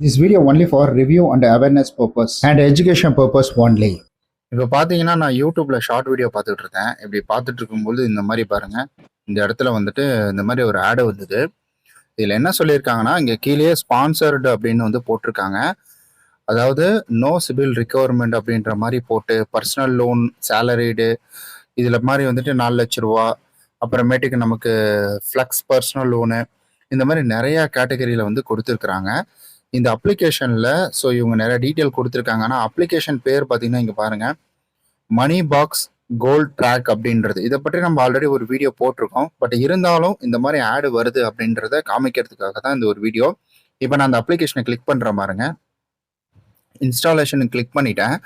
This video only for review and awareness purpose and education purpose only. இப்போ பார்த்தீங்கன்னா நான் யூடியூப்ல ஷார்ட் வீடியோ பார்த்துட்டு இருக்கேன். இப்படி பார்த்துட்டு இருக்கும்போது இந்த மாதிரி பாருங்க, இந்த இடத்துல வந்துட்டு இந்த மாதிரி ஒரு ஆடு வந்தது. இதில் என்ன சொல்லியிருக்காங்கன்னா, இங்கே கீழே ஸ்பான்சர்டு அப்படின்னு வந்து போட்டிருக்காங்க. அதாவது நோ சிபில் ரிகவர்மெண்ட் அப்படின்ற மாதிரி போட்டு பர்சனல் லோன், சேலரிடு இதில் மாதிரி வந்துட்டு 4 லட்ச ரூபா, அப்புறமேட்டுக்கு நமக்கு ஃப்ளக்ஸ் பர்சனல் லோனு, இந்த மாதிரி நிறையா கேட்டகரியில் வந்து கொடுத்துருக்குறாங்க. இந்த அப்ளிகேஷனில் ஸோ இவங்க நிறைய டீட்டெயில் கொடுத்துருக்காங்க. ஆனால் அப்ளிகேஷன் பேர் பார்த்தீங்கன்னா இங்கே பாருங்கள், மணி பாக்ஸ் கோல்ட் ட்ராக் அப்படின்றது. இதை பற்றி நம்ம ஆல்ரெடி ஒரு வீடியோ போட்டிருக்கோம். பட் இருந்தாலும் இந்த மாதிரி ஆடு வருது அப்படின்றத காமிக்கிறதுக்காக தான் இந்த ஒரு வீடியோ. இப்போ நான் அந்த அப்ளிகேஷனை கிளிக் பண்ணுற பாருங்க, இன்ஸ்டாலேஷனுக்கு கிளிக் பண்ணிட்டேன்.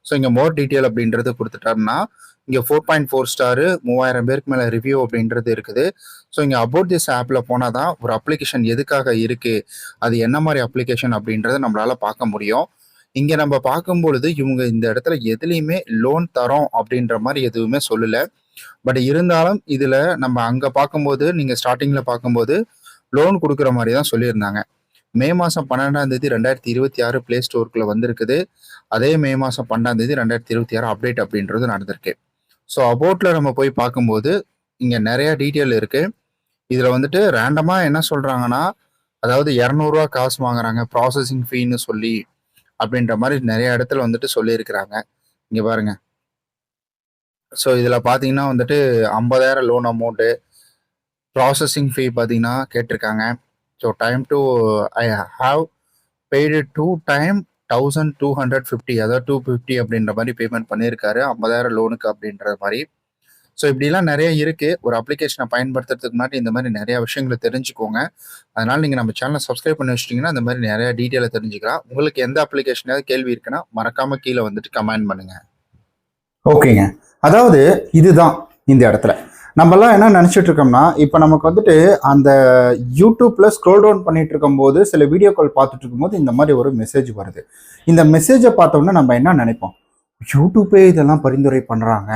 ஸோ இங்கே மோர் டீட்டெயில் அப்படின்றது கொடுத்துட்டாருன்னா இங்கே 4.4 ஸ்டாரு, 3000 பேருக்கு மேலே ரிவ்யூ அப்படின்றது இருக்குது. ஸோ இங்கே அபவுட் திஸ் ஆப்பில் போனால் தான் ஒரு அப்ளிகேஷன் எதுக்காக இருக்குது, அது என்ன மாதிரி அப்ளிகேஷன் அப்படின்றத நம்மளால் பார்க்க முடியும். இங்கே நம்ம பார்க்கும்பொழுது இவங்க இந்த இடத்துல எதுலேயுமே லோன் தரோம் அப்படின்ற மாதிரி எதுவுமே சொல்லலை. பட் இருந்தாலும் இதில் நம்ம அங்கே பார்க்கும்போது, நீங்கள் ஸ்டார்டிங்கில் பார்க்கும்போது லோன் கொடுக்குற மாதிரி தான் சொல்லியிருந்தாங்க. மே மாதம் 12ஆம் தேதி 2026 பிளே ஸ்டோருக்குள்ளே வந்திருக்குது. அதே மே மாதம் 12ஆம் தேதி 2026 அப்டேட் அப்படின்றது நடந்திருக்கு. ஸோ அபவுட்டில் நம்ம போய் பார்க்கும்போது இங்கே நிறையா டீட்டெயில் இருக்குது. இதில் வந்துட்டு ரேண்டமாக என்ன சொல்கிறாங்கன்னா, அதாவது 200 காசு வாங்குறாங்க ப்ராசஸிங் ஃபீன்னு சொல்லி அப்படின்ற மாதிரி நிறைய இடத்துல வந்துட்டு சொல்லியிருக்கிறாங்க. இங்கே பாருங்க. ஸோ இதில் பார்த்தீங்கன்னா வந்துட்டு 50,000 லோன் அமௌண்ட்டு, ப்ராசஸிங் ஃபீ பார்த்தீங்கன்னா கேட்டிருக்காங்க. So time to I have paid 2 time 1250, அதாவது 250 அப்படின்ற மாதிரி பேமெண்ட் பண்ணியிருக்காரு 50,000 லோனுக்கு அப்படின்ற மாதிரி. ஸோ இப்படிலாம் நிறைய இருக்குது. ஒரு அப்ளிகேஷனை பயன்படுத்துறதுக்கு முன்னாடி இந்த மாதிரி நிறையா விஷயங்களை தெரிஞ்சுக்கோங்க. அதனால் நீங்கள் நம்ம சேனலை சப்ஸ்கிரைப் பண்ணி வச்சிட்டிங்கன்னா இந்த மாதிரி நிறையா டீட்டெயிலை தெரிஞ்சுக்கலாம். உங்களுக்கு எந்த அப்ளிகேஷனாவது கேள்வி இருக்குன்னா மறக்காமல் கீழே வந்துட்டு கமெண்ட் பண்ணுங்கள். ஓகேங்க, அதாவது இதுதான் இந்த இடத்துல நம்மலாம் என்ன நினச்சிட்டு இருக்கோம்னா, இப்போ நமக்கு வந்துட்டு அந்த யூடியூப்ல ஸ்க்ரோல் டவுன் பண்ணிட்டு இருக்கும்போது சில வீடியோக்கள் பார்த்துட்டு இருக்கும்போது இந்த மாதிரி ஒரு மெசேஜ் வருது. இந்த மெசேஜை பார்த்தோம்னா நம்ம என்ன நினைப்போம், யூடியூப்பே இதெல்லாம் பரிந்துரை பண்ணுறாங்க,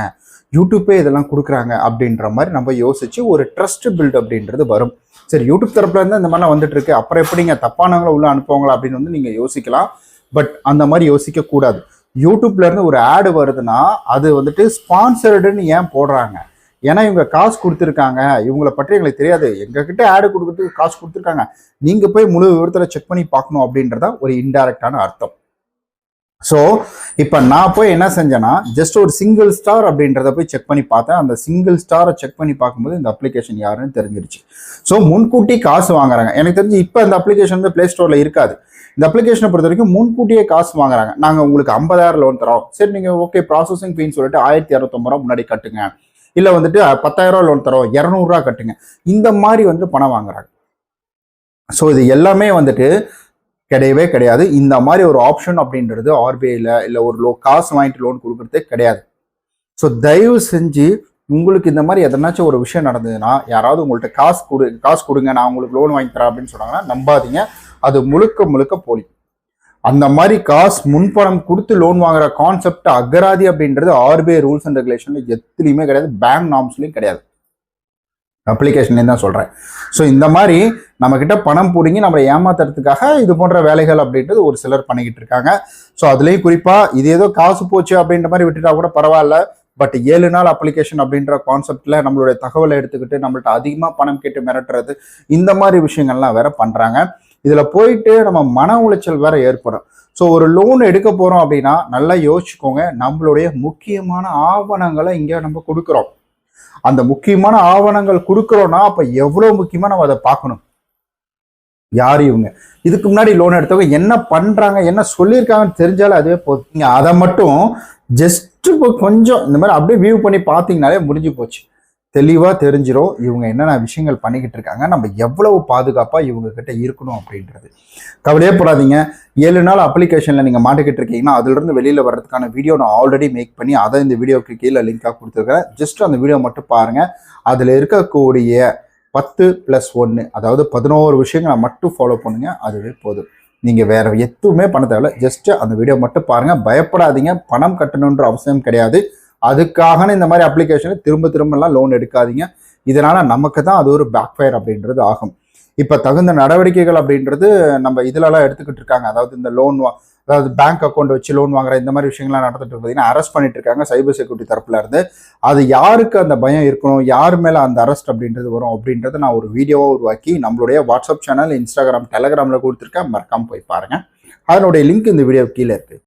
யூடியூப்பே இதெல்லாம் கொடுக்குறாங்க அப்படின்ற மாதிரி நம்ம யோசிச்சு ஒரு ட்ரஸ்ட் பில்ட் அப்படின்றது வரும். சரி, யூடியூப் தரப்புல இருந்து இந்த மாதிரிலாம் வந்துட்டு இருக்கு, அப்புறம் எப்படிங்க தப்பானவங்களை உள்ள அனுப்புவாங்களா அப்படின்னு வந்து நீங்க யோசிக்கலாம். பட் அந்த மாதிரி யோசிக்க கூடாது. யூடியூப்ல இருந்து ஒரு ஆடு வருதுன்னா அது வந்துட்டு ஸ்பான்சர்டுன்னு ஏன் போடுறாங்க? ஏன்னா இவங்க காசு கொடுத்துருக்காங்க, இவங்களை பற்றி எங்களுக்கு தெரியாது, எங்ககிட்ட ஆடு கொடுக்கறதுக்கு காசு கொடுத்துருக்காங்க, நீங்க போய் முழு விவரத்தில் செக் பண்ணி பார்க்கணும் அப்படின்றத ஒரு இன்டைரக்டான அர்த்தம். ஸோ இப்போ நான் போய் என்ன செஞ்சேன்னா, ஜஸ்ட் ஒரு சிங்கிள் ஸ்டார் அப்படின்றத போய் செக் பண்ணி பார்த்தேன். அந்த சிங்கிள் ஸ்டாரை செக் பண்ணி பார்க்கும்போது இந்த அப்ளிகேஷன் யாருன்னு தெரிஞ்சிருச்சு. ஸோ முன்கூட்டி காசு வாங்குறாங்க. எனக்கு தெரிஞ்சு இப்போ இந்த அப்ளிகேஷன் வந்து பிளே ஸ்டோரில் இருக்காது. இந்த அப்ளிகேஷனை பொறுத்த வரைக்கும் முன்கூட்டியே காசு வாங்குறாங்க. நாங்கள் உங்களுக்கு 50,000 லோன் தரோம், சரி நீங்கள் ஓகே ப்ராசஸிங் ஃபீன்னு சொல்லிட்டு 1,250 ரூபா முன்னாடி கட்டுங்க, இல்லை வந்துட்டு 10,000 லோன் தரோம் 200 கட்டுங்க, இந்த மாதிரி வந்து பணம் வாங்குறாங்க. ஸோ இது எல்லாமே வந்துட்டு கிடையவே கிடையாது. இந்த மாதிரி ஒரு ஆப்ஷன் அப்படின்றது ஆர்பிஐல இல்லை ஒரு காசு வாங்கிட்டு லோன் கொடுக்கறதே கிடையாது. ஸோ தயவு செஞ்சு உங்களுக்கு இந்த மாதிரி எதனாச்சும் ஒரு விஷயம் நடந்ததுன்னா, யாராவது உங்கள்கிட்ட காசு கொடுங்க நான் உங்களுக்கு லோன் வாங்கி தரேன் அப்படின்னு சொன்னாங்கன்னா நம்பாதீங்க. அது முழுக்க முழுக்க போலி. அந்த மாதிரி காசு முன்பணம் கொடுத்து லோன் வாங்குற கான்செப்ட் அகராதி அப்படின்றது ஆர்பிஐ ரூல்ஸ் அண்ட் ரெகுலேஷன்ல எதுலையுமே கிடையாது, பேங்க் நார்ம்ஸ்லையும் கிடையாது, அப்ளிகேஷன்லேயும் தான் சொல்கிறேன். ஸோ இந்த மாதிரி நம்மக்கிட்ட பணம் பிடிங்கி நம்மளை ஏமாத்துறதுக்காக இது போன்ற வேலைகள் அப்படின்றது ஒரு சிலர் பண்ணிக்கிட்டு இருக்காங்க. ஸோ அதுலேயும் குறிப்பாக இது ஏதோ காசு போச்சு அப்படின்ற மாதிரி விட்டுட்டா கூட பரவாயில்ல. பட் 7 நாள் அப்ளிகேஷன் அப்படின்ற கான்செப்டில் நம்மளுடைய தகவலை எடுத்துக்கிட்டு நம்மள்ட்ட அதிகமாக பணம் கேட்டு மிரட்டுறது, இந்த மாதிரி விஷயங்கள்லாம் வேற பண்ணுறாங்க. இதில் போயிட்டு நம்ம மன உளைச்சல் வேற ஏற்படும். ஸோ ஒரு லோன் எடுக்க போகிறோம் அப்படின்னா நல்லா யோசிச்சுக்கோங்க. நம்மளுடைய முக்கியமான ஆவணங்களை இங்கே நம்ம கொடுக்குறோம். அந்த முக்கியமான ஆவணங்கள் கொடுக்குறோம்னா அப்போ எவ்வளோ முக்கியமாக நம்ம அதை பார்க்கணும். யார் இவங்க, இதுக்கு முன்னாடி லோன் எடுத்தவங்க என்ன பண்ணுறாங்க, என்ன சொல்லியிருக்காங்கன்னு தெரிஞ்சாலும் அதுவே போதும். நீங்கள் அதை மட்டும் ஜஸ்ட் இப்போ கொஞ்சம் இந்த மாதிரி அப்படியே வியூ பண்ணி பார்த்தீங்கனாலே முடிஞ்சு போச்சு. தெளிவாக தெரிஞ்சிடும் இவங்க என்னென்ன விஷயங்கள் பண்ணிக்கிட்டு இருக்காங்க, நம்ம எவ்வளவு பாதுகாப்பாக இவங்க கிட்ட இருக்கணும் அப்படின்றது. கவலையே போடாதீங்க. 7 நாள் அப்ளிகேஷனில் நீங்கள் மாட்டிக்கிட்டு இருக்கீங்கன்னா அதுலேருந்து வெளியில் வர்றதுக்கான வீடியோ நான் ஆல்ரெடி மேக் பண்ணி அதை இந்த வீடியோக்கு கீழே லிங்காக கொடுத்துருக்கேன். ஜஸ்ட் அந்த வீடியோ மட்டும் பாருங்கள். அதில் இருக்கக்கூடிய 10+1 அதாவது 11 விஷயங்களை மட்டும் ஃபாலோ பண்ணுங்க, அதுவே போதும். நீங்கள் வேற எதுவுமே பண்ண தேவையில்ல. ஜஸ்ட் அந்த வீடியோ மட்டும் பாருங்கள். பயப்படாதீங்க, பணம் கட்டணுன்ற அவசியம் கிடையாது. அதுக்காக இந்த மாதிரி அப்ளிகேஷனை திரும்ப திரும்பலாம் லோன் எடுக்காதீங்க. இதனால நமக்கு தான் அது ஒரு பேக் ஃபயர் அப்படின்றது ஆகும். இப்போ தகுந்த நடவடிக்கைகள் அப்படின்றது நம்ம இதுலலாம் எடுத்துக்கிட்டு இருக்காங்க. அதாவது இந்த அதாவது பேங்க் அக்கௌண்ட் வச்சு லோன் வாங்குற இந்த மாதிரி விஷயங்கள்லாம் நடந்துட்டு பார்த்தீங்கன்னா அரெஸ்ட் பண்ணிட்டு இருக்காங்க சைபர் செக்யூரிட்டி தரப்புல இருந்து. அது யாருக்கு அந்த பயம் இருக்கணும், யார் மேலே அந்த அரெஸ்ட் அப்படின்றது வரும் அப்படின்றத நான் ஒரு வீடியோவாக உருவாக்கி நம்மளுடைய வாட்ஸ்அப் சேனல், இன்ஸ்டாகிராம், டெலகிராமில் கொடுத்துருக்கேன். மறக்காமல் போய் பாருங்கள். அதனுடைய லிங்க் இந்த வீடியோ கீழே இருக்குது.